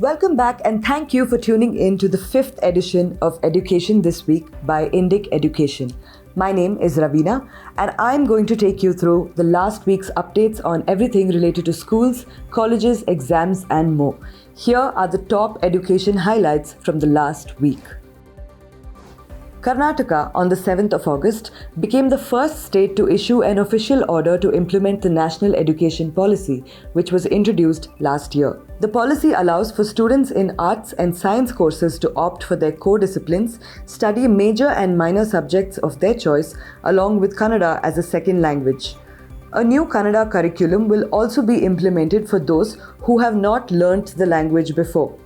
Welcome back and thank you for tuning in to the 5th edition of Education This Week by Indic Education. My name is Ravina and I'm going to take you through the last week's updates on everything related to schools, colleges, exams and more. Here are the top education highlights from the last week. Karnataka, on the 7th of August, became the first state to issue an official order to implement the National Education Policy, which was introduced last year. The policy allows for students in arts and science courses to opt for their core disciplines, study major and minor subjects of their choice, along with Kannada as a second language. A new Kannada curriculum will also be implemented for those who have not learnt the language before.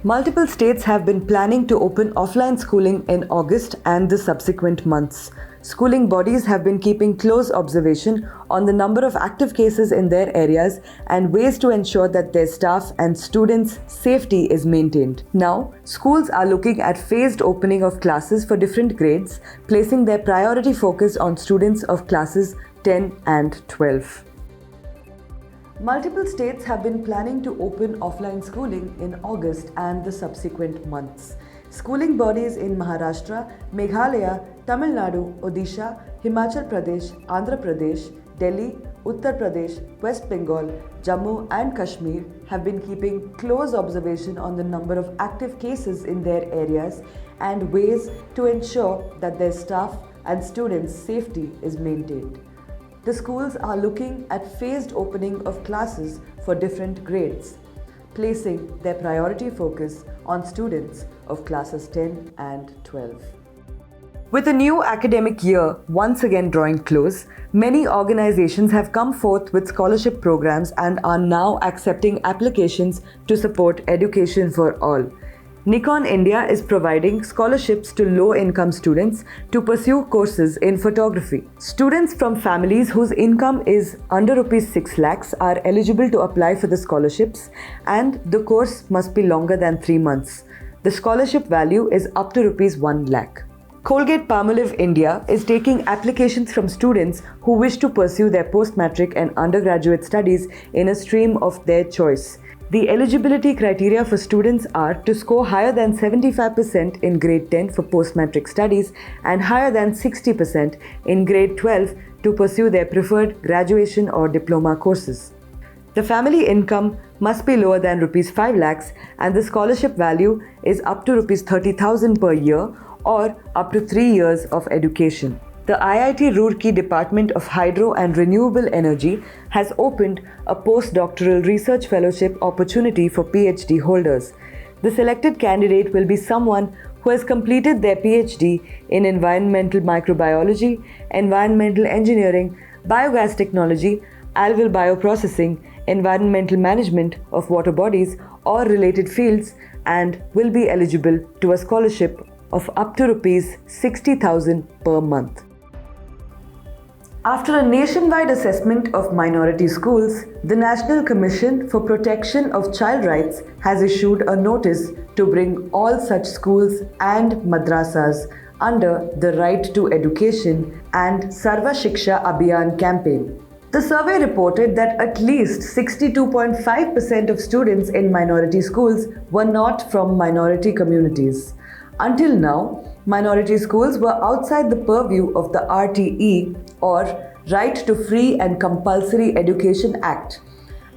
Multiple states have been planning to open offline schooling in August and the subsequent months. Schooling bodies have been keeping close observation on the number of active cases in their areas and ways to ensure that their staff and students' safety is maintained. Now, schools are looking at phased opening of classes for different grades, placing their priority focus on students of classes 10 and 12. Multiple states have been planning to open offline schooling in August and the subsequent months. Schooling bodies in Maharashtra, Meghalaya, Tamil Nadu, Odisha, Himachal Pradesh, Andhra Pradesh, Delhi, Uttar Pradesh, West Bengal, Jammu and Kashmir have been keeping close observation on the number of active cases in their areas and ways to ensure that their staff and students' safety is maintained. The schools are looking at phased opening of classes for different grades, placing their priority focus on students of classes 10 and 12. With the new academic year once again drawing close, many organizations have come forth with scholarship programs and are now accepting applications to support education for all. Nikon India is providing scholarships to low-income students to pursue courses in photography. Students from families whose income is under Rs 6 lakhs are eligible to apply for the scholarships, and the course must be longer than 3 months. The scholarship value is up to Rs 1 lakh. Colgate-Palmolive India is taking applications from students who wish to pursue their post-matric and undergraduate studies in a stream of their choice. The eligibility criteria for students are to score higher than 75% in grade 10 for post-matric studies and higher than 60% in grade 12 to pursue their preferred graduation or diploma courses. The family income must be lower than Rs 5 lakhs and the scholarship value is up to Rs 30,000 per year or up to 3 years of education. The IIT Roorkee Department of Hydro and Renewable Energy has opened a postdoctoral research fellowship opportunity for PhD holders. The selected candidate will be someone who has completed their PhD in environmental microbiology, environmental engineering, biogas technology, algal bioprocessing, environmental management of water bodies or related fields and will be eligible to a scholarship of up to Rs 60,000 per month. After a nationwide assessment of minority schools, the National Commission for Protection of Child Rights has issued a notice to bring all such schools and madrasas under the Right to Education and Sarva Shiksha Abhiyan campaign. The survey reported that at least 62.5% of students in minority schools were not from minority communities. Until now, minority schools were outside the purview of the RTE or Right to Free and Compulsory Education Act,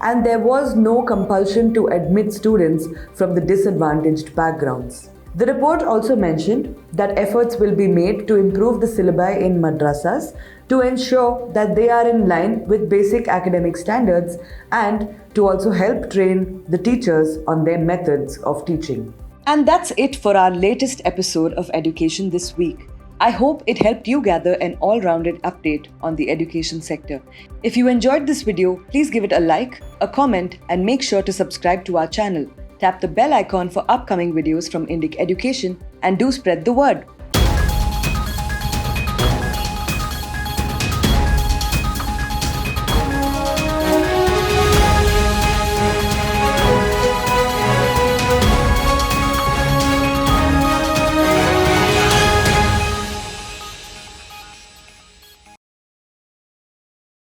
and there was no compulsion to admit students from the disadvantaged backgrounds. The report also mentioned that efforts will be made to improve the syllabi in madrasas to ensure that they are in line with basic academic standards and to also help train the teachers on their methods of teaching. And that's it for our latest episode of Education This Week. I hope it helped you gather an all-rounded update on the education sector. If you enjoyed this video, please give it a like, a comment, and make sure to subscribe to our channel. Tap the bell icon for upcoming videos from Indic Education and do spread the word.